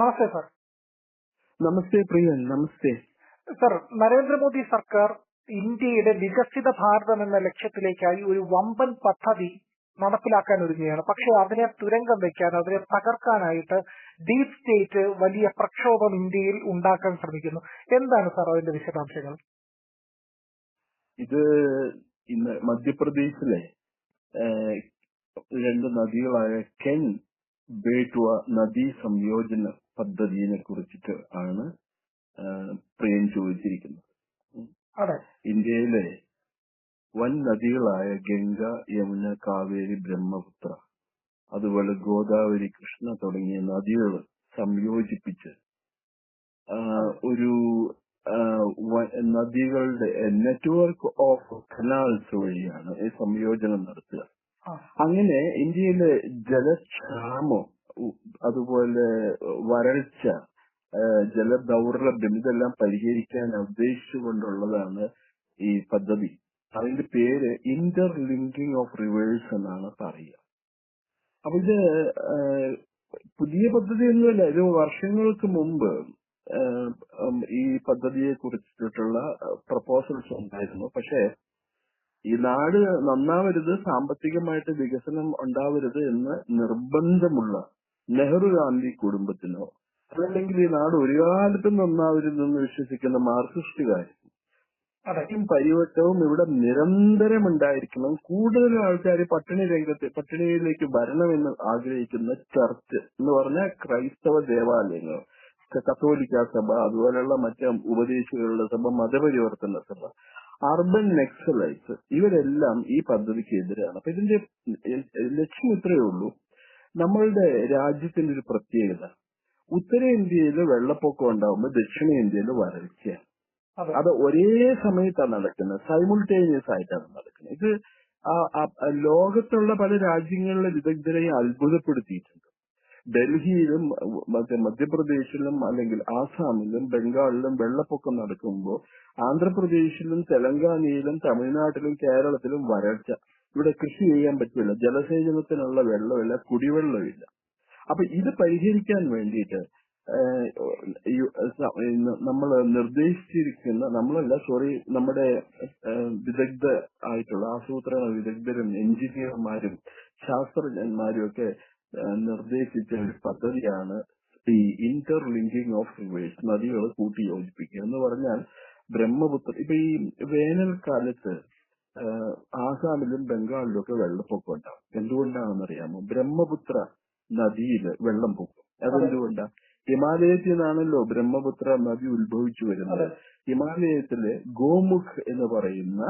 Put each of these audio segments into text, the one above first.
നമസ്തേ sir. നമസ്തേ പ്രിയൻ, നമസ്തേ sir. Narendra Modi സർക്കാർ ഇന്ത്യയുടെ വികസിത ഭാരതം എന്ന ലക്ഷ്യത്തിലേക്കായി ഒരു വമ്പൻ പദ്ധതി നടപ്പിലാക്കാൻ ഒരുങ്ങുകയാണ്. പക്ഷെ അതിനെ തുരങ്കം വെക്കാൻ, അതിനെ തകർക്കാനായിട്ട് ഡീപ് സ്റ്റേറ്റ് വലിയ പ്രക്ഷോഭം ഇന്ത്യയിൽ ഉണ്ടാക്കാൻ ശ്രമിക്കുന്നു. എന്താണ് സാർ അതിന്റെ വിശദാംശങ്ങൾ? ഇത് ഇന്ന് മധ്യപ്രദേശിലെ രണ്ട് നദികളായ കെൻ ബേട്വ നദീ സംയോജന പദ്ധതിയെ കുറിച്ചിട്ട് ആണ് പ്രിയൻ ചോദിച്ചിരിക്കുന്നത്. ഇന്ത്യയിലെ വൻ നദികളായ ഗംഗ, യമുന, കാവേരി, ബ്രഹ്മപുത്ര, അതുപോലെ ഗോദാവരി, കൃഷ്ണ തുടങ്ങിയ നദികൾ സംയോജിപ്പിച്ച് ഒരു നദികളുടെ നെറ്റ്വർക്ക് ഓഫ് കനാൽസ് വഴിയാണ് ഈ സംയോജനം നടത്തുക. അങ്ങനെ ഇന്ത്യയിലെ ജലക്ഷാമം, അതുപോലെ വരൾച്ച, ജലദൗർലഭ്യം ഇതെല്ലാം പരിഹരിക്കാൻ ഉദ്ദേശിച്ചുകൊണ്ടുള്ളതാണ് ഈ പദ്ധതി. അതിന്റെ പേര് ഇന്റർലിങ്കിങ് ഓഫ് റിവേഴ്സ് എന്നാണ് പറയുക. അപ്പൊ ഇത് പുതിയ പദ്ധതിയൊന്നുമല്ല. ഇത് വർഷങ്ങൾക്ക് മുമ്പ് ഈ പദ്ധതിയെ കുറിച്ചിട്ടുള്ള പ്രപ്പോസൽസ് ഉണ്ടായിരുന്നു. പക്ഷേ ഈ നാട് നന്നാവരുത്, സാമ്പത്തികമായിട്ട് വികസനം ഉണ്ടാവരുത് എന്ന് നിർബന്ധമുള്ള നെഹ്റു ഗാന്ധി കുടുംബത്തിനോ അതല്ലെങ്കിൽ ഈ നാട് ഒരു കാലത്തും നന്നാവരുതെന്ന് വിശ്വസിക്കുന്ന മാർക്സിസ്റ്റുകാരും പരിവട്ടവും ഇവിടെ നിരന്തരം ഉണ്ടായിരിക്കണം. കൂടുതൽ ആൾക്കാർ പട്ടിണിയിലേക്ക് വരണമെന്ന് ആഗ്രഹിക്കുന്ന ചർച്ച് എന്ന് പറഞ്ഞാൽ ക്രൈസ്തവ ദേവാലയങ്ങൾ, കത്തോലിക്ക സഭ, അതുപോലെയുള്ള മറ്റ് ഉപദേശികളുടെ സഭ, മതപരിവർത്തന സഭ, അർബൻ നെക്സലൈറ്റ്സ്, ഇവരെല്ലാം ഈ പദ്ധതിക്ക് എതിരാണ്. അപ്പൊ ഇതിന്റെ ലക്ഷ്യം ഇത്രയേ ഉള്ളൂ. നമ്മളുടെ രാജ്യത്തിന്റെ ഒരു പ്രത്യേകത, ഉത്തരേന്ത്യയിൽ വെള്ളപ്പൊക്കം ഉണ്ടാവുമ്പോൾ ദക്ഷിണേന്ത്യയിൽ വരൾച്ചയാണ്. അത് ഒരേ സമയത്താണ് നടക്കുന്നത്, സൈമുൾട്ടേനിയസ് ആയിട്ടാണ് നടക്കുന്നത്. ഇത് ലോകത്തുള്ള പല രാജ്യങ്ങളിലെ വിദഗ്ധരെ അത്ഭുതപ്പെടുത്തിയിട്ടുണ്ട്. ഡൽഹിയിലും മധ്യപ്രദേശിലും അല്ലെങ്കിൽ ആസാമിലും ബംഗാളിലും വെള്ളപ്പൊക്കം നടക്കുമ്പോൾ ആന്ധ്രാപ്രദേശിലും തെലങ്കാനയിലും തമിഴ്നാട്ടിലും കേരളത്തിലും വരൾച്ച. ഇവിടെ കൃഷി ചെയ്യാൻ പറ്റില്ല, ജലസേചനത്തിനുള്ള വെള്ളമില്ല, കുടിവെള്ളമില്ല. അപ്പൊ ഇത് പരിഹരിക്കാൻ വേണ്ടിയിട്ട് നമ്മൾ നിർദ്ദേശിച്ചിരിക്കുന്ന, നമ്മുടെ വിദഗ്ധ ആയിട്ടുള്ള ആസൂത്രണ വിദഗ്ധരും എഞ്ചിനീയർമാരും ശാസ്ത്രജ്ഞന്മാരും ഒക്കെ നിർദ്ദേശിച്ച ഒരു പദ്ധതിയാണ് ഈ ഇന്റർലിങ്കിങ് ഓഫ് റിവേഴ്സ്, നദികൾ കൂട്ടി യോജിപ്പിക്കുക എന്ന് പറഞ്ഞാൽ ബ്രഹ്മപുത്ര. ഇപ്പൊ ഈ വേനൽക്കാലത്ത് ആസാമിലും ബംഗാളിലും ഒക്കെ വെള്ളപ്പൊക്കം ഉണ്ടാവും. എന്തുകൊണ്ടാണെന്നറിയാമോ? ബ്രഹ്മപുത്ര നദിയിൽ വെള്ളം പൊക്കും. അതെന്തുകൊണ്ടാ? ഹിമാലയത്തിൽ നിന്നാണല്ലോ ബ്രഹ്മപുത്ര നദി ഉത്ഭവിച്ചു വരുന്നത്. ഹിമാലയത്തിലെ ഗോമുഖ് എന്ന് പറയുന്ന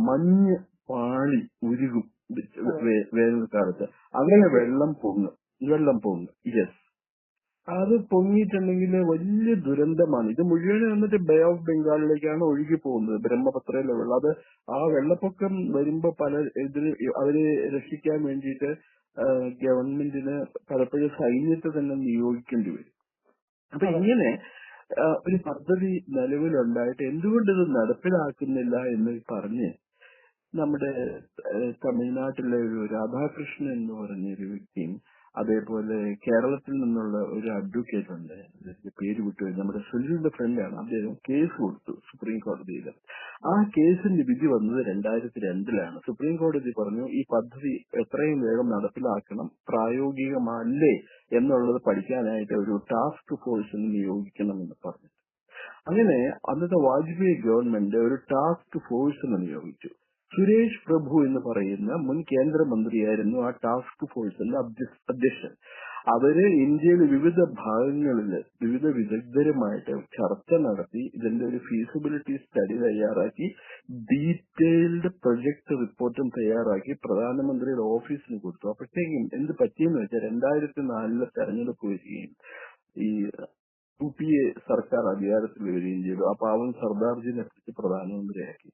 മഞ്ഞ് പാളി ഉരുകും വേനൽക്കാലത്ത്. അങ്ങനെ വെള്ളം പൊങ്ങും. യെസ്, അത് പൊങ്ങിയിട്ടുണ്ടെങ്കിൽ വലിയ ദുരന്തമാണ്. ഇത് മുഴുവൻ വന്നിട്ട് ബേ ഓഫ് ബംഗാളിലേക്കാണ് ഒഴുകി പോകുന്നത്, ബ്രഹ്മപുത്രയിലെ വെള്ളം. അത് ആ വെള്ളപ്പൊക്കം വരുമ്പോ അവരെ രക്ഷിക്കാൻ വേണ്ടിയിട്ട് ഗവൺമെന്റിന് പലപ്പോഴും സൈന്യത്തെ തന്നെ നിയോഗിക്കേണ്ടി വരും. അപ്പൊ ഇങ്ങനെ ഒരു പദ്ധതി നിലവിലുണ്ടായിട്ട് എന്തുകൊണ്ട് ഇത് നടപ്പിലാക്കുന്നില്ല എന്ന് പറഞ്ഞ് നമ്മുടെ തമിഴ്നാട്ടിലെ ഒരു രാധാകൃഷ്ണൻ എന്ന് പറഞ്ഞൊരു വ്യക്തിയും, അതേപോലെ കേരളത്തിൽ നിന്നുള്ള ഒരു അഡ്വക്കേറ്റ് ഉണ്ട്, പേര് വിട്ടു, നമ്മുടെ സുനിലിന്റെ ഫ്രണ്ടാണ്, അദ്ദേഹം കേസ് കൊടുത്തു സുപ്രീം കോടതിയിൽ. ആ കേസിന്റെ വിധി വന്നത് 2002 സുപ്രീം കോടതി പറഞ്ഞു ഈ പദ്ധതി എത്രയും വേഗം നടപ്പിലാക്കണം, പ്രായോഗികമല്ലേ എന്നുള്ളത് പഠിക്കാനായിട്ട് ഒരു ടാസ്ക് ഫോഴ്സിന് നിയോഗിക്കണമെന്ന് പറഞ്ഞു. അങ്ങനെ അന്നത്തെ വാജ്പേയി ഗവൺമെന്റ് ഒരു ടാസ്ക് ഫോഴ്സിന് നിയോഗിച്ചു. സുരേഷ് പ്രഭു എന്ന് പറയുന്ന മുൻ കേന്ദ്രമന്ത്രിയായിരുന്നു ആ ടാസ്ക് ഫോഴ്സിന്റെ അധ്യക്ഷൻ. അവര് ഇന്ത്യയിലെ വിവിധ ഭാഗങ്ങളിൽ വിവിധ വിദഗ്ധരുമായിട്ട് ചർച്ച നടത്തി ഇതിന്റെ ഒരു ഫീസിബിലിറ്റി സ്റ്റഡി തയ്യാറാക്കി, ഡീറ്റെയിൽഡ് പ്രൊജക്ട് റിപ്പോർട്ടും തയ്യാറാക്കി പ്രധാനമന്ത്രിയുടെ ഓഫീസിന് കൊടുത്തു. അപ്പോഴത്തേക്കും എന്ത് പറ്റിയെന്ന് വെച്ചാൽ 2004 തെരഞ്ഞെടുപ്പ് വരികയും ഈ UPA സർക്കാർ അധികാരത്തിൽ വരികയും ചെയ്തു. അപ്പൊ അവൻ സർദാർജിനെ പിടിച്ച് പ്രധാനമന്ത്രിയാക്കി.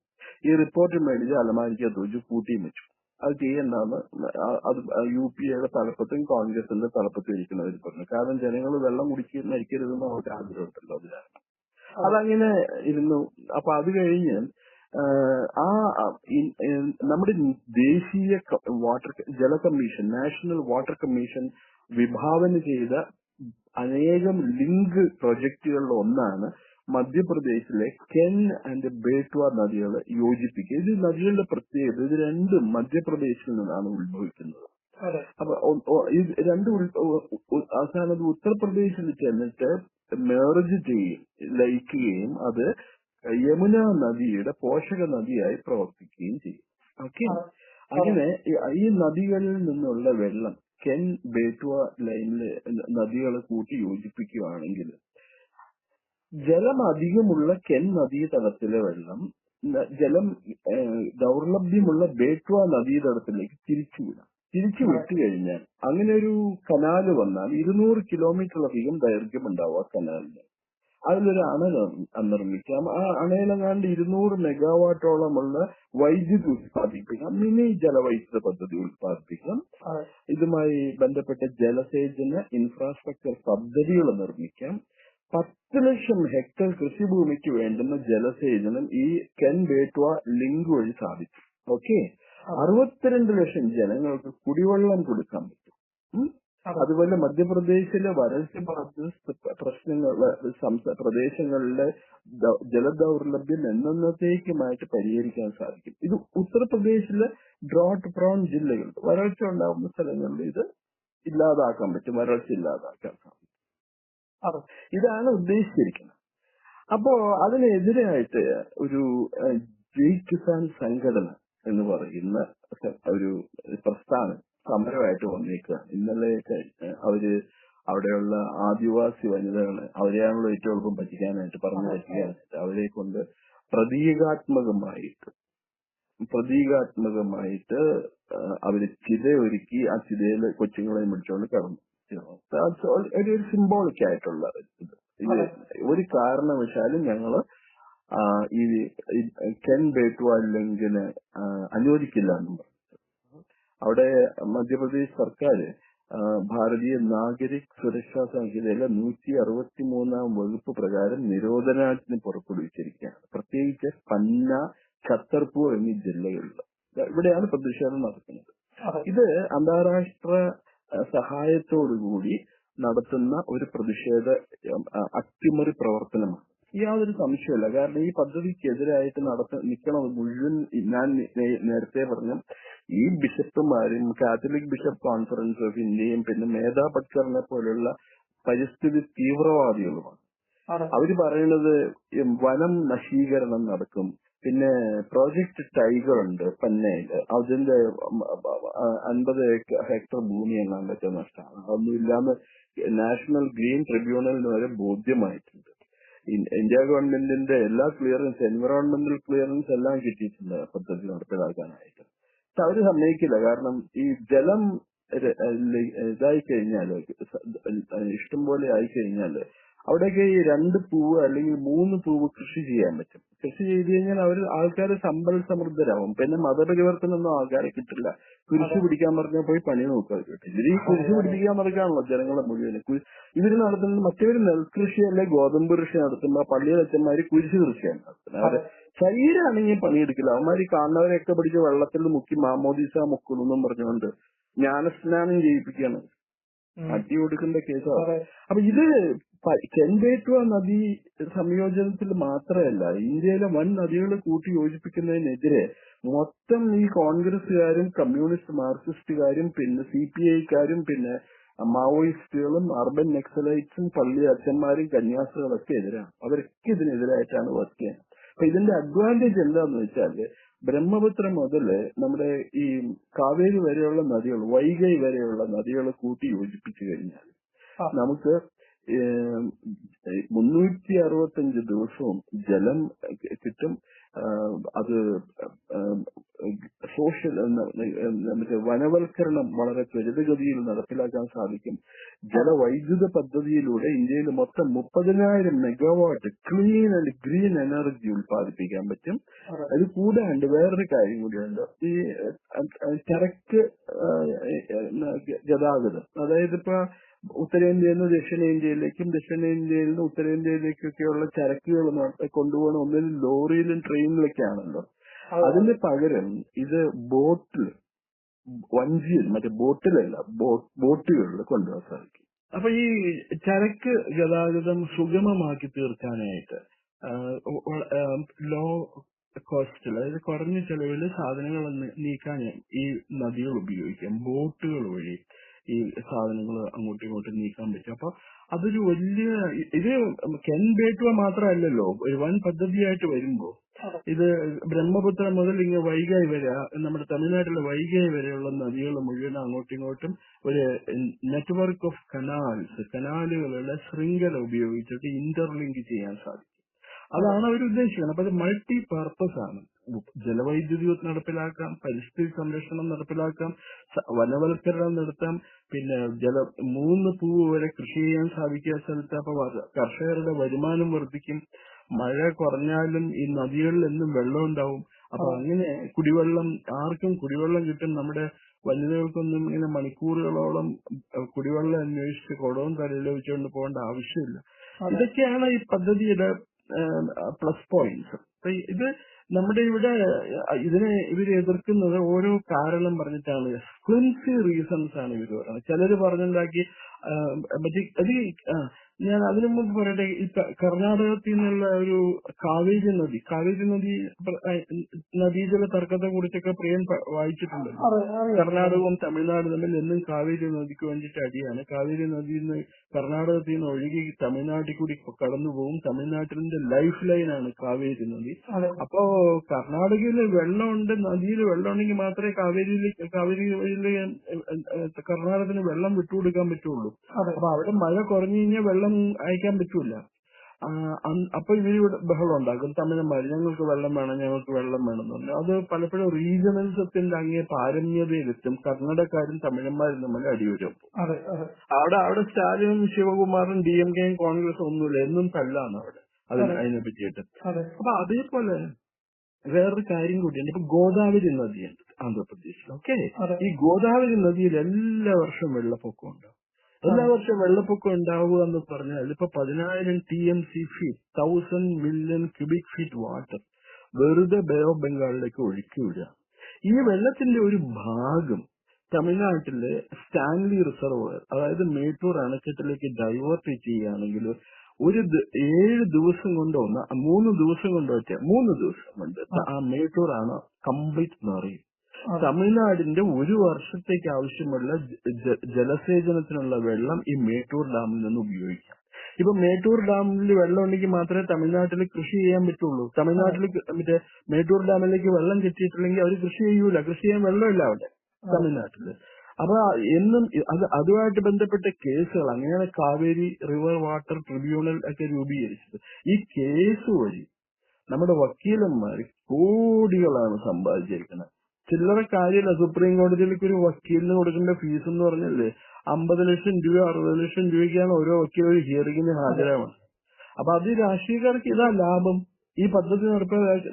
ഈ റിപ്പോർട്ട് മേടിച്ച് അലമാരിക്കകത്ത് വെച്ച് കൂട്ടിയും വെച്ചു. അത് ചെയ്യണ്ടെന്ന് അത് UPAയുടെ തലപ്പത്തും കോൺഗ്രസിന്റെ തലപ്പത്തും ഇരിക്കുന്നവർ പറഞ്ഞു. കാരണം ജനങ്ങൾ വെള്ളം മരിക്കരുതെന്ന് അവർക്ക് ആഗ്രഹമുണ്ടല്ലോ, അത് കാരണം അതങ്ങനെ ഇരുന്നു. അപ്പൊ അത് കഴിഞ്ഞ് നമ്മുടെ ദേശീയ ജല കമ്മീഷൻ, നാഷണൽ വാട്ടർ കമ്മീഷൻ വിഭാവന ചെയ്ത അനേകം ലിങ്ക് പ്രൊജക്ടുകളിൽ ഒന്നാണ് മധ്യപ്രദേശിലെ കെൻ ആൻഡ് ബേട്വ നദികളെ യോജിപ്പിക്കുക. ഇത് നദികളുടെ പ്രത്യേകത, ഇത് രണ്ടും മധ്യപ്രദേശിൽ നിന്നാണ് ഉത്ഭവിക്കുന്നത്. അപ്പൊ ഇത് രണ്ടും അവസാനം ഉത്തർപ്രദേശിൽ ചെന്നിട്ട് മെർജ് ചെയ്യും, ലയിക്കുകയും അത് യമുന നദിയുടെ പോഷക നദിയായി പ്രവർത്തിക്കുകയും ചെയ്യും. ഓക്കെ, അങ്ങനെ ഈ നദികളിൽ നിന്നുള്ള വെള്ളം കെൻ ബേട്വ ലൈനില് നദികൾ കൂട്ടി യോജിപ്പിക്കുകയാണെങ്കിൽ ജലം അധികമുള്ള കെൻ നദീതടത്തിലെ വെള്ളം ജലം ദൗർലഭ്യമുള്ള ബേട്വ നദീതടത്തിലേക്ക് തിരിച്ചു വിട്ടു കഴിഞ്ഞാൽ അങ്ങനെ ഒരു കനാല് വന്നാൽ 200 കിലോമീറ്ററിലധികം ദൈർഘ്യം ഉണ്ടാവും ആ കനാലിന്. അതിലൊരു അണ നിർമ്മിക്കാം. ആ അണയിലെങ്ങാണ്ട് 200 മെഗാവാട്ടോളമുള്ള വൈദ്യുതി ഉത്പാദിപ്പിക്കാം, മിനി ജലവൈദ്യുത പദ്ധതി ഉത്പാദിപ്പിക്കാം. ഇതുമായി ബന്ധപ്പെട്ട ജലസേചന ഇൻഫ്രാസ്ട്രക്ചർ പദ്ധതികൾ നിർമ്മിക്കാം. 10 ലക്ഷം ഹെക്ടർ കൃഷിഭൂമിക്ക് വേണ്ടുന്ന ജലസേചനം ഈ കെൻ ബേട്വ ലിങ്ക് വഴി സാധിച്ചു. ഓക്കെ, 62 ലക്ഷം ജനങ്ങൾക്ക് കുടിവെള്ളം കൊടുക്കാൻ പറ്റും. അതുപോലെ മധ്യപ്രദേശിലെ വരൾച്ച പ്രദേശങ്ങളിലെ ജലദൗർലഭ്യം എന്നത്തേക്കുമായിട്ട് പരിഹരിക്കാൻ സാധിക്കും. ഇത് ഉത്തർപ്രദേശിലെ ഡ്രോട്ട് പ്രോൺ ജില്ലകൾ, വരൾച്ച ഉണ്ടാകുന്ന സ്ഥലങ്ങളിൽ ഇത് ഇല്ലാതാക്കാൻ പറ്റും, വരൾച്ച ഇല്ലാതാക്കാൻ സാധിക്കും. ഇതാണ് ഉദ്ദേശിച്ചിരിക്കുന്നത്. അപ്പോ അതിനെതിരായിട്ട് ഒരു ജയ് കിസാൻ സംഘടന എന്ന് പറയുന്ന ഒരു പ്രസ്ഥാനം സമരമായിട്ട് വന്നേക്കുക. ഇന്നലെയൊക്കെ അവര് അവിടെയുള്ള ആദിവാസി വനിതകളെ, അവരെയാണല്ലോ ഏറ്റവും എളുപ്പം പറ്റിക്കാനായിട്ട് പറഞ്ഞു പറ്റിക്കാനായിട്ട്, അവരെ കൊണ്ട് പ്രതീകാത്മകമായിട്ട് അവര് ചിത ഒരുക്കി ആ ചിതയില് കൊച്ചുങ്ങളെ പിടിച്ചുകൊണ്ട് കടന്നു. ഒരു സിംബോളിക് ആയിട്ടുള്ള ഇത് ഒരു കാരണവശാലും ഞങ്ങള് ഈ കെൻ ബേട്വ ലിങ്കിന് അനുവദിക്കില്ല എന്നും പറഞ്ഞു. അവിടെ മധ്യപ്രദേശ് സർക്കാർ ഭാരതീയ നാഗരിക് സുരക്ഷാ സംഹിതയിലെ 163-ാം വകുപ്പ് പ്രകാരം നിരോധനാജ്ഞ പുറപ്പെടുവിച്ചിരിക്കുകയാണ്. പ്രത്യേകിച്ച് പന്ന, ഛത്തർപൂർ എന്നീ ജില്ലകളിൽ ഇവിടെയാണ് പ്രതിഷേധം നടക്കുന്നത്. ഇത് അന്താരാഷ്ട്ര സഹായത്തോടുകൂടി നടത്തുന്ന ഒരു പ്രതിഷേധ അട്ടിമറി പ്രവർത്തനമാണ്. യാതൊരു സംശയമില്ല. കാരണം ഈ പദ്ധതിക്കെതിരായിട്ട് നിൽക്കണത് മുഴുവൻ ഞാൻ നേരത്തെ പറഞ്ഞ ഈ ബിഷപ്പുമാരും കാത്തലിക് ബിഷപ്പ് കോൺഫറൻസ് ഓഫ് ഇന്ത്യയും പിന്നെ മേധാ പട്കറിനെ പോലുള്ള പരിസ്ഥിതി തീവ്രവാദികളുമാണ്. അവര് പറയുന്നത് വനം നശീകരണം നടക്കും, പിന്നെ പ്രോജക്ട് ടൈഗർ ഉണ്ട് പന്നയില്, അതിന്റെ 50 ഹെക്ടർ ഭൂമി എങ്ങാണ്ടൊക്കെ നഷ്ടമാണ്. അതൊന്നുമില്ലാന്ന് നാഷണൽ ഗ്രീൻ ട്രിബ്യൂണലിന് വരെ ബോധ്യമായിട്ടുണ്ട്. ഇന്ത്യ ഗവൺമെന്റിന്റെ എല്ലാ ക്ലിയറൻസ്, എൻവറോൺമെന്റൽ ക്ലിയറൻസ് എല്ലാം കിട്ടിയിട്ടുണ്ട് പദ്ധതി നടപ്പിലാക്കാനായിട്ട്. പക്ഷെ അവര് സമ്മതിക്കില്ല. കാരണം ഈ ജലം ഇതായി കഴിഞ്ഞാല്, ഇഷ്ടംപോലെ ആയിക്കഴിഞ്ഞാല് അവിടെയൊക്കെ ഈ 2 പൂവ് അല്ലെങ്കിൽ 3 പൂവ് കൃഷി ചെയ്യാൻ പറ്റും. കൃഷി ചെയ്ത് കഴിഞ്ഞാൽ ആൾക്കാർ സമ്പൽ സമൃദ്ധരാകും. പിന്നെ മതപരിവർത്തനമൊന്നും ആൾക്കാരെ കിട്ടില്ല. കുരിശ് പിടിക്കാൻ പറഞ്ഞാൽ പോയി പണി നോക്കുക കിട്ടും. ഇവര് ഈ കുരിശ് പിടിപ്പിക്കാൻ നടക്കാണല്ലോ ജനങ്ങളെ മുഴുവൻ. ഇവര് നടത്തുന്നത് മറ്റവര് നെൽകൃഷി അല്ലെ ഗോതമ്പ് കൃഷി നടത്തുമ്പോ പള്ളിയിലെ അച്ഛന്മാര് കുരിശ് കൃഷിയാണ് നടത്തുന്നത്. അവരെ ശരീരമാണെങ്കിൽ പണിയെടുക്കില്ല. അവന്മാര് കാണുന്നവരെയൊക്കെ പിടിച്ച് വെള്ളത്തിൽ മുക്കി മാമോദീസ മുക്കുമെന്നും പറഞ്ഞുകൊണ്ട് ജ്ഞാനസ്നാനം ചെയ്യിപ്പിക്കുകയാണ്. അടി കൊടുക്കേണ്ട കേസാണ്. അപ്പൊ ഇത് കെൻ ബേട്വ നദി സംയോജനത്തിൽ മാത്രമല്ല, ഇന്ത്യയിലെ വൻ നദികൾ കൂട്ടി യോജിപ്പിക്കുന്നതിനെതിരെ മൊത്തം ഈ കോൺഗ്രസുകാരും കമ്മ്യൂണിസ്റ്റ് മാർക്സിസ്റ്റുകാരും പിന്നെ CPIക്കാരും പിന്നെ മാവോയിസ്റ്റുകളും അർബൻ നക്സലൈറ്റ്സും പള്ളി അച്ഛന്മാരും കന്യാസ്ത്രീകളൊക്കെ എതിരാണ്. അവരൊക്കെ ഇതിനെതിരായിട്ടാണ് വർക്ക് ചെയ്യുന്നത്. അപ്പൊ ഇതിന്റെ അഡ്വാൻറ്റേജ് എന്താന്ന് വെച്ചാല് ബ്രഹ്മപുത്ര മുതല് നമ്മുടെ ഈ കാവേരി വരെയുള്ള നദികൾ, വൈഗൈ വരെയുള്ള നദികൾ കൂട്ടി യോജിപ്പിച്ചു കഴിഞ്ഞാൽ നമുക്ക് 365 ദിവസവും ജലം കിട്ടും. അത് സോഷ്യൽ മറ്റേ വനവൽക്കരണം വളരെ ത്വരിതഗതിയിൽ നടപ്പിലാക്കാൻ സാധിക്കും. ജലവൈദ്യുത പദ്ധതിയിലൂടെ ഇന്ത്യയിൽ മൊത്തം 30,000 megawatt clean and green energy ഉത്പാദിപ്പിക്കാൻ പറ്റും. അത് കൂടാണ്ട് വേറൊരു കാര്യം കൂടിയുണ്ട്, ഈ ചരക്ക് ഗതാഗതം. അതായത് ഇപ്പൊ ഉത്തരേന്ത്യയിൽ നിന്ന് ദക്ഷിണേന്ത്യയിലേക്കും ദക്ഷിണേന്ത്യയിൽ നിന്ന് ഉത്തരേന്ത്യയിലേക്കൊക്കെയുള്ള ചരക്കുകൾ കൊണ്ടുപോകണം ഒന്നിനും ലോറിയിലും ട്രെയിനിലൊക്കെയാണല്ലോ. അതിന് പകരം ഇത് ബോട്ടിൽ, വഞ്ചിയിൽ, മറ്റേ ബോട്ടിലല്ല ബോട്ടുകളിൽ കൊണ്ടുപോകാൻ സാധിക്കും. അപ്പൊ ഈ ചരക്ക് ഗതാഗതം സുഗമമാക്കി തീർക്കാനായിട്ട് ലോ കോസ്റ്റിൽ, അതായത് കുറഞ്ഞ ചെലവിൽ സാധനങ്ങൾ നീക്കാൻ ഈ നദികൾ ഉപയോഗിക്കാം. ബോട്ടുകൾ വഴി ഈ സാധനങ്ങൾ അങ്ങോട്ടും ഇങ്ങോട്ടും നീക്കാൻ പറ്റും. അപ്പൊ അതൊരു വലിയ, ഇത് കെൻ ബേട്ടുവ മാത്രമല്ലല്ലോ, ഒരു വൻ പദ്ധതിയായിട്ട് വരുമ്പോ ഇത് ബ്രഹ്മപുത്ര മുതൽ ഇങ്ങ് വൈഗൈ വരെ, നമ്മുടെ തമിഴ്നാട്ടിലെ വൈഗൈ വരെയുള്ള നദികൾ മുഴുവൻ അങ്ങോട്ടും ഇങ്ങോട്ടും ഒരു നെറ്റ്വർക്ക് ഓഫ് കനാലുകളുടെ ശൃംഖല ഉപയോഗിച്ചിട്ട് ഇന്റർലിങ്ക് ചെയ്യാൻ സാധിക്കും. അതാണ് അവർ ഉദ്ദേശിക്കുന്നത്. അപ്പൊ അത് മൾട്ടി പർപ്പസ് ആണ്. ജലവൈദ്യുതി നടപ്പിലാക്കാം, പരിസ്ഥിതി സംരക്ഷണം നടപ്പിലാക്കാം, വനവൽക്കരണം നടത്താം, പിന്നെ 3 പൂവ് വരെ കൃഷി ചെയ്യാൻ സാധിക്കുന്ന സ്ഥലത്ത്. അപ്പൊ കർഷകരുടെ വരുമാനം വർദ്ധിക്കും. മഴ കുറഞ്ഞാലും ഈ നദികളിൽ എന്നും വെള്ളം ഉണ്ടാവും. അപ്പൊ അങ്ങനെ കുടിവെള്ളം, ആർക്കും കുടിവെള്ളം കിട്ടും. നമ്മുടെ വനിതകൾക്കൊന്നും ഇങ്ങനെ മണിക്കൂറുകളോളം കുടിവെള്ളം അന്വേഷിച്ച് കുടവും തലയിൽ വെച്ചുകൊണ്ട് പോകേണ്ട ആവശ്യമില്ല. ഇതൊക്കെയാണ് ഈ പദ്ധതിയുടെ പ്ലസ് പോയിന്റ്സ്. ഇത് നമ്മുടെ ഇവിടെ ഇവര് എതിർക്കുന്നത് ഓരോ കാരണം പറഞ്ഞിട്ടാണ്. ഫ്ലിൻസി റീസൺസ് ആണ് ഇവര് പറയുന്നത്. ചിലര് പറഞ്ഞുണ്ടാക്കി ഞാൻ അതിനു മുമ്പ് പറയട്ടെ, ഈ കർണാടകത്തിൽ നിന്നുള്ള ഒരു കാവേരി നദി നദീജല തർക്കത്തെ കുറിച്ചൊക്കെ പ്രിയൻ വായിച്ചിട്ടുണ്ടല്ലോ. കർണാടകവും തമിഴ്നാടും തമ്മിൽ എന്നും കാവേരി നദിക്ക് വേണ്ടിയിട്ട് അടിയാണ്. കാവേരി നദിയിൽ നിന്ന് കർണാടകത്തിൽ നിന്ന് ഒഴുകി തമിഴ്നാട്ടിൽ കൂടി കടന്നു പോകും. തമിഴ്നാട്ടിന്റെ ലൈഫ് ലൈനാണ് കാവേരി നദി. അപ്പോ കർണാടകയിൽ വെള്ളമുണ്ട്, നദിയിൽ വെള്ളം ഉണ്ടെങ്കിൽ മാത്രമേ കാവേരിയിൽ കർണാടകത്തിന് വെള്ളം വിട്ടുകൊടുക്കാൻ പറ്റുള്ളൂ. അപ്പൊ അവിടെ മഴ കുറഞ്ഞു കഴിഞ്ഞാൽ വെള്ളം അയക്കാൻ പറ്റൂല. അപ്പൊ ഇവരിവിടെ ബഹളം ഉണ്ടാക്കും, തമിഴന്മാര് ഞങ്ങൾക്ക് വെള്ളം വേണം എന്ന് പറഞ്ഞു. അത് പലപ്പോഴും റീജിയണലിസത്തിന്റെ അങ്ങേ പാരമ്യതയിലെത്തും. കർണാടകക്കാരും തമിഴന്മാരും തമ്മിൽ അടിവരും. അവിടെ സ്റ്റാലിനും ശിവകുമാറും DMK കോൺഗ്രസും ഒന്നുമില്ല, എന്നും തല്ലാണ് അവിടെ അതിനെ പറ്റിയിട്ട്. അപ്പൊ അതേപോലെ വേറൊരു കാര്യം കൂടിയുണ്ട്. ഇപ്പൊ ഗോദാവരി നദിയുണ്ട് ആന്ധ്രാപ്രദേശിൽ. ഓക്കെ, ഈ ഗോദാവരി നദിയിൽ എല്ലാ വർഷവും വെള്ളപ്പൊക്കം ഉണ്ടാവും. എല്ലാ വർഷവും വെള്ളപ്പൊക്കം ഉണ്ടാവുക എന്ന് പറഞ്ഞാൽ ഇപ്പൊ 10,000 TMC feet, 1000 million cubic feet water വെറുതെ ബേ ഓഫ് ബംഗാളിലേക്ക് ഒഴുക്കി വിടുക. ഈ വെള്ളത്തിന്റെ ഒരു ഭാഗം തമിഴ്നാട്ടിലെ സ്റ്റാൻലി റിസർവോയർ, അതായത് മേട്ടൂർ അണക്കെട്ടിലേക്ക് ഡൈവേർട്ട് ചെയ്യുകയാണെങ്കിൽ 7 ദിവസം കൊണ്ടോ 3 ദിവസം കൊണ്ടോ 3 ദിവസം കൊണ്ട് ആ മേട്ടൂർ ആണ് കംപ്ലീറ്റ് നിറയും. തമിഴ്നാടിന്റെ ഒരു വർഷത്തേക്ക് ആവശ്യമുള്ള ജലസേചനത്തിനുള്ള വെള്ളം ഈ മേട്ടൂർ ഡാമിൽ നിന്ന് ഉപയോഗിക്കാം. ഇപ്പൊ മേട്ടൂർ ഡാമിൽ വെള്ളം ഉണ്ടെങ്കിൽ മാത്രമേ തമിഴ്നാട്ടിൽ കൃഷി ചെയ്യാൻ പറ്റുള്ളൂ. തമിഴ്നാട്ടിൽ മേട്ടൂർ ഡാമിലേക്ക് വെള്ളം കിട്ടിയിട്ടില്ലെങ്കിൽ അവർ കൃഷി ചെയ്യൂല. കൃഷി ചെയ്യാൻ വെള്ളമില്ല അവിടെ തമിഴ്നാട്ടില്. അപ്പൊ എന്നും അതുമായിട്ട് ബന്ധപ്പെട്ട കേസുകൾ, അങ്ങനെയാണ് കാവേരി റിവർ വാട്ടർ ട്രിബ്യൂണൽ ഒക്കെ രൂപീകരിച്ചത്. ഈ കേസ് വഴി നമ്മുടെ വക്കീലന്മാർ കോടികളാണ് സമ്പാദിച്ചിരിക്കുന്നത്. ചില്ലറ കാര്യമില്ല. സുപ്രീം കോടതിയിലേക്ക് ഒരു വക്കീലിന് കൊടുക്കേണ്ട ഫീസ് എന്ന് പറഞ്ഞല്ലേ 50 ലക്ഷം രൂപ 60 ലക്ഷം രൂപയ്ക്കാണ് ഓരോ വക്കീൽ ഒരു ഹിയറിംഗിന് ഹാജരാവുന്നത്. അപ്പൊ അത് രാഷ്ട്രീയക്കാർക്ക് ഇതാ ലാഭം. ഈ പദ്ധതി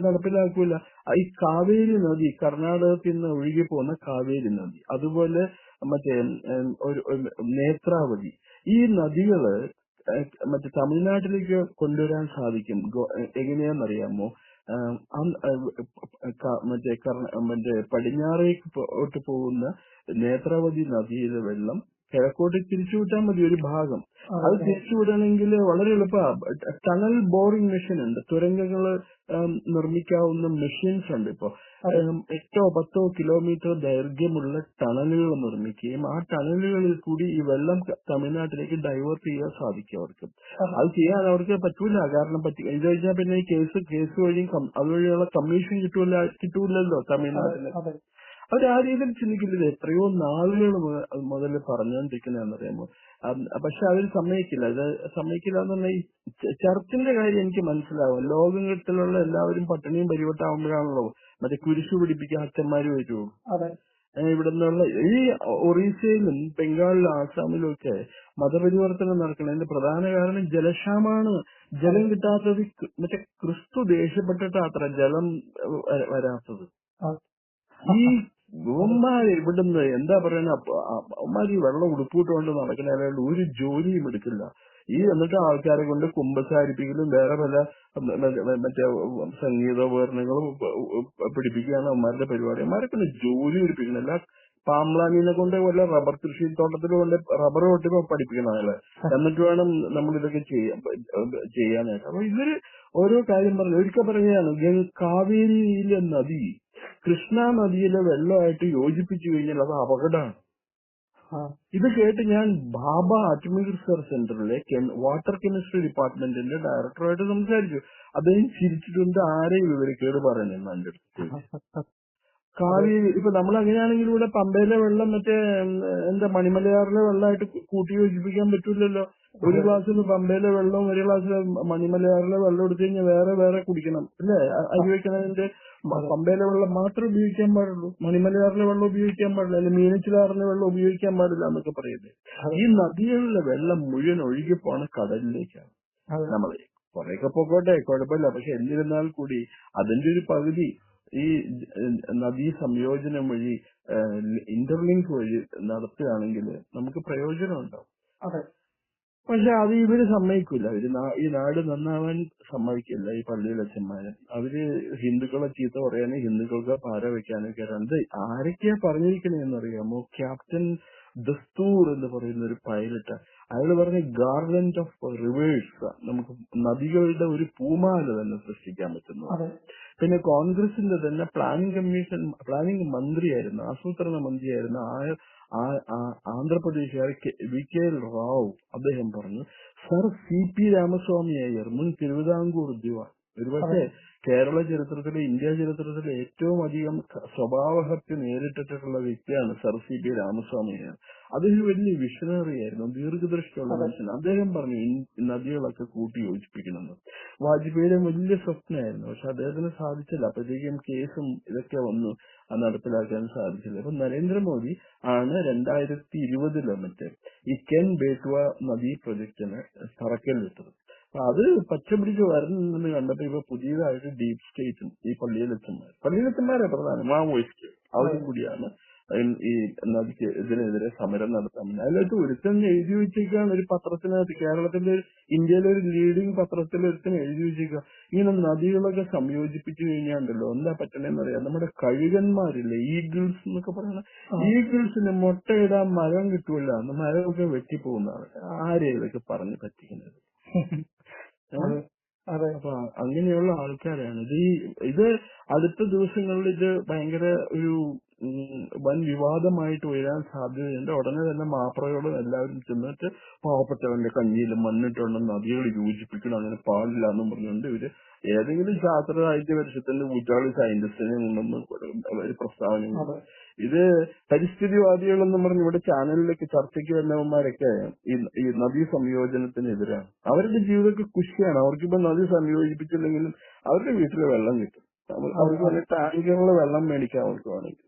നടപ്പിലാക്കൂല. ഈ കാവേരി നദി, കർണാടകത്തിൽ നിന്ന് ഒഴുകി പോകുന്ന കാവേരി നദി, അതുപോലെ മറ്റേ നേത്രാവതി, ഈ നദികള് മറ്റേ തമിഴ്നാട്ടിലേക്ക് കൊണ്ടുവരാൻ സാധിക്കും. എങ്ങനെയാണെന്നറിയാമോ? മറ്റേ പടിഞ്ഞാറേക്ക് പോകുന്ന നേത്രാവതി നദിയിലെ വെള്ളം കിഴക്കോട്ട് തിരിച്ചുവിട്ടാൽ മതി ഒരു ഭാഗം. അത് തിരിച്ചുവിടണമെങ്കിൽ വളരെ എളുപ്പമാണ്. ടണൽ ബോറിംഗ് മെഷീൻ ഉണ്ട്, തുരങ്കങ്ങൾ നിർമ്മിക്കാവുന്ന മെഷീൻസ് ഉണ്ട്. ഇപ്പൊ 8-10 കിലോമീറ്റർ ദൈർഘ്യമുള്ള ടണലുകൾ നിർമ്മിക്കുകയും ആ ടണലുകളിൽ കൂടി ഈ വെള്ളം തമിഴ്നാട്ടിലേക്ക് ഡൈവേർട്ട് ചെയ്യാൻ സാധിക്കും അവർക്ക്. അത് ചെയ്യാൻ അവർക്ക് പറ്റൂല. കാരണം ഇത് കഴിഞ്ഞാൽ പിന്നെ ഈ കേസ് വഴിയും അതുവഴിയുള്ള കമ്മീഷൻ കിട്ടൂലല്ലോ തമിഴ്നാട്ടില്. അവർ ആ രീതിയിൽ ചിന്തിക്കില്ല. എത്രയോ നാളുകൾ മുതൽ പറഞ്ഞുകൊണ്ടിരിക്കുന്നതെന്നറിയാമോ? പക്ഷെ അവർ സമ്മതിക്കില്ല. ഇത് സമ്മതിക്കില്ല എന്ന് പറഞ്ഞാൽ ഈ ചർച്ചിന്റെ കാര്യം എനിക്ക് മനസ്സിലാവും. ലോകത്തിലുള്ള എല്ലാവരും പട്ടിണിയും പരിവട്ടാവുമ്പോഴാണല്ലോ മറ്റേ കുരിശു പിടിപ്പിക്കാൻ അച്ഛന്മാര് വരുള്ളൂ. ഇവിടെ നിന്നുള്ള ഈ ഒറീസയിലും ബംഗാളിലും ആസാമിലും ഒക്കെ മതപരിവർത്തനം നടക്കുന്നതിന്റെ പ്രധാന കാരണം ജലക്ഷാമാണ്. ജലം കിട്ടാത്തത് മറ്റേ ക്രിസ്തു ദേഷ്യപ്പെട്ടിട്ടാത്ര ജലം വരാത്തത്. ഈ ഗോന്മാര് ഇവിടുന്ന് എന്താ പറയുന്ന അവന്മാര് ഈ വെള്ളം ഉടുപ്പിട്ടുകൊണ്ട് നടക്കുന്നവരായിട്ട് ഒരു ജോലിയും എടുക്കില്ല. എന്നിട്ട് ആൾക്കാരെ കൊണ്ട് കുമ്പസാരിപ്പിക്കലും വേറെ പല മറ്റേ സംഗീതോപകരണങ്ങളും പിടിപ്പിക്കുകയാണ് അവന്മാരുടെ പരിപാടി. അവന്മാരെ കൊണ്ട് ജോലി പിടിപ്പിക്കുന്നില്ല. പാംപ്ലാനിനെ കൊണ്ട് വല്ല റബ്ബർ കൃഷി തോട്ടത്തിൽ കൊണ്ട് റബ്ബർ തൊട്ടിപ്പോ പഠിപ്പിക്കണം അയാളെ. എന്നിട്ട് വേണം നമ്മൾ ഇതൊക്കെ ചെയ്യാനായിട്ട്. അപ്പൊ ഇവര് ഓരോ കാര്യം പറഞ്ഞു. ഒരിക്കൽ പറയുകയാണ്, കാവേരിയിലെ നദി കൃഷ്ണ നദിയിലെ വെള്ളമായിട്ട് യോജിപ്പിച്ചു കഴിഞ്ഞാൽ അത് അപകടമാണ്. ഇത് കേട്ട് ഞാൻ ബാബ അറ്റ്മിക് റിസർച്ച് സെന്ററിലെ വാട്ടർ കെമിസ്ട്രി ഡിപ്പാർട്ട്മെന്റിന്റെ ഡയറക്ടറുമായിട്ട് സംസാരിച്ചു. അദ്ദേഹം ചിരിച്ചിട്ടുണ്ട്, ആരെയും വിവരക്കേട് പറയുന്നെന്ന് എന്റെ അടുത്ത്. കാവേരി ഇപ്പൊ നമ്മൾ അങ്ങനെയാണെങ്കിൽ ഇവിടെ പമ്പയിലെ വെള്ളം മറ്റേ എന്താ മണിമലയാറിലെ വെള്ളമായിട്ട് കൂട്ടി യോജിപ്പിക്കാൻ പറ്റൂലല്ലോ. ഒരു ഗ്ലാസ്സിൽ പമ്പയിലെ വെള്ളവും ഒരു ഗ്ലാസ്സിൽ മണിമലയാറിലെ വെള്ളം എടുത്തു കഴിഞ്ഞാൽ വേറെ വേറെ കുടിക്കണം അല്ലേ? അരി വെക്കണതിന്റെ പമ്പയിലെ വെള്ളം മാത്രമേ ഉപയോഗിക്കാൻ പാടുള്ളൂ, മണിമലയാറിലെ വെള്ളം ഉപയോഗിക്കാൻ പാടില്ല, അല്ലെങ്കിൽ മീനച്ചിലാറിലെ വെള്ളം ഉപയോഗിക്കാൻ പാടില്ല എന്നൊക്കെ പറയുന്നത്. ഈ നദികളിലെ വെള്ളം മുഴുവൻ ഒഴുകിപ്പോണ കടലിലേക്കാണ്. നമ്മള് കുറെയൊക്കെ പൊക്കോട്ടെ, കുഴപ്പമില്ല. പക്ഷെ എന്നിരുന്നാൽ കൂടി അതിന്റെ ഒരു പകുതി ഈ നദീ സംയോജനം വഴി ഇന്റർലിങ്ക് വഴി നടത്തുകയാണെങ്കിൽ നമുക്ക് പ്രയോജനം ഉണ്ടാവും. പക്ഷെ അത് ഇവര് സമ്മതിക്കില്ല. ഈ നാട് നന്നാവാൻ സമ്മതിക്കില്ല. ഈ പള്ളിയിലച്ഛന്മാര് അവര് ഹിന്ദുക്കളെ ചീത്ത പറയാനും ഹിന്ദുക്കൾക്ക് പാര വെക്കാനൊക്കെ ആരൊക്കെയാ പറഞ്ഞിരിക്കണേന്നറിയാമോ? ക്യാപ്റ്റൻ ദസ്തൂർ എന്ന് പറയുന്ന ഒരു പൈലറ്റ്. അയാൾ പറഞ്ഞ ഗാർലൻഡ് ഓഫ് റിവേഴ്സ്, നമുക്ക് നദികളുടെ ഒരു പൂമാല തന്നെ സൃഷ്ടിക്കാൻ പറ്റുന്നു. പിന്നെ കോൺഗ്രസിന്റെ തന്നെ പ്ലാനിംഗ് മന്ത്രിയായിരുന്നു, ആസൂത്രണ മന്ത്രിയായിരുന്നു ആന്ധ്രാപ്രദേശുകാർ VK റാവു. അദ്ദേഹം പറഞ്ഞു, സർ CP രാമസ്വാമി അയ്യർ, മുൻ തിരുവിതാംകൂർ ദിവാൻ, ഒരുപക്ഷെ കേരള ചരിത്രത്തിലെ ഇന്ത്യ ചരിത്രത്തിലെ ഏറ്റവും അധികം സ്വഭാവഹത്യ നേരിട്ടിട്ടുള്ള വ്യക്തിയാണ് സർ CP രാമസ്വാമി അയ്യർ. അദ്ദേഹം വലിയ വിഷണറി ആയിരുന്നു, ദീർഘദൃഷ്ടിയുള്ള മനുഷ്യൻ. അദ്ദേഹം പറഞ്ഞു നദികളൊക്കെ കൂട്ടി യോജിപ്പിക്കണമെന്ന്. വാജ്പേയിയുടെ വലിയ സ്വപ്നമായിരുന്നു, പക്ഷെ അദ്ദേഹത്തിന് സാധിച്ചില്ല. അപ്പോഴത്തേക്കും കേസും ഇതൊക്കെ വന്നു, അത് നടപ്പിലാക്കാൻ സാധിച്ചില്ല. അപ്പൊ നരേന്ദ്രമോദി ആണ് 2020 മറ്റേ ഈ കെൻ ബേട്വ നദീ പ്രൊജക്ടിന് തറക്കല്ലിട്ടത്. അപ്പൊ അത് പച്ചപിടിച്ച് വരുന്നെന്ന് കണ്ടപ്പോ ഇപ്പൊ പുതിയതായിട്ട് ഡീപ് സ്റ്റേറ്റും ഈ പള്ളിയിലച്ചന്മാരെ പ്രധാനം മാവോയിസ്റ്റ് അവരും കൂടിയാണ് ഈ നദിക്ക് ഇതിനെതിരെ സമരം നടത്താൻ. അതിനകത്ത് ഒരുത്തൻ എഴുതി വെച്ചേക്കാണ് ഒരു പത്രത്തിനകത്ത്, കേരളത്തിലെ ഇന്ത്യയിലെ ഒരു ലീഡിംഗ് പത്രത്തിൽ ഒരുത്തൻ എഴുതി വെച്ചേക്കുക, ഇങ്ങനെ നദികളൊക്കെ സംയോജിപ്പിച്ചു കഴിഞ്ഞാണ്ടല്ലോ എന്താ പറ്റണേന്ന് അറിയാം. നമ്മുടെ കഴുകന്മാരില്ലേ, ഈഗിൾസ് എന്നൊക്കെ പറയുന്ന, ഈഗിൾസിന് മുട്ടയിടാൻ മരം കിട്ടൂല, അന്ന് മരമൊക്കെ വെട്ടിപ്പോകുന്നതാണ്. ആരെയും ഇതൊക്കെ പറഞ്ഞ് പറ്റിക്കുന്നത്. അപ്പൊ അങ്ങനെയുള്ള ആൾക്കാരാണ് ഇത് അടുത്ത ദിവസങ്ങളിൽ ഇത് ഭയങ്കര ഒരു വൻ വിവാദമായിട്ട് ഉയരാൻ സാധ്യതയുണ്ട്. ഉടനെ തന്നെ മാപ്രയോടും എല്ലാവരും ചെന്നിട്ട് പാവപ്പെട്ടവന്റെ കഞ്ഞിയിലും മണ്ണിട്ടുണ്ടെന്ന് നദികൾ യോജിപ്പിക്കണം, അങ്ങനെ പാടില്ല എന്നും പറഞ്ഞുകൊണ്ട് ഇവര് ഏതെങ്കിലും ശാസ്ത്ര സാഹിത്യ പരിഷത്തിന്റെ ഊറ്റാളി സയന്റിസ്റ്റിനെ ഉണ്ടെന്ന് ഒരു പ്രസ്താവന. ഇത് പരിസ്ഥിതിവാദികളെന്നും പറഞ്ഞ് ഇവിടെ ചാനലിലേക്ക് ചർച്ചയ്ക്ക് വരുന്നവന്മാരൊക്കെ ഈ നദീ സംയോജനത്തിനെതിരാണ്. അവരുടെ ജീവിതമൊക്കെ കുശിയാണ്. അവർക്കിപ്പോ നദി സംയോജിപ്പിച്ചില്ലെങ്കിലും അവരുടെ വീട്ടിലെ വെള്ളം കിട്ടും, അവർക്ക് വലിയ ടാങ്കുകളിൽ വെള്ളം മേടിക്കാം അവർക്ക് വേണമെങ്കിൽ.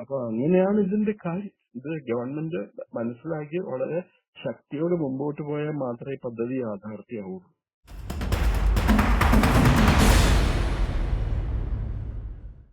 അപ്പൊ അങ്ങനെയാണ് ഇതിന്റെ കാര്യം. ഇത് ഗവൺമെന്റ് മനസ്സിലാക്കി വളരെ ശക്തിയോട് മുമ്പോട്ട് പോയാൽ മാത്രമേ പദ്ധതി യാഥാർത്ഥ്യമാവുള്ളൂ.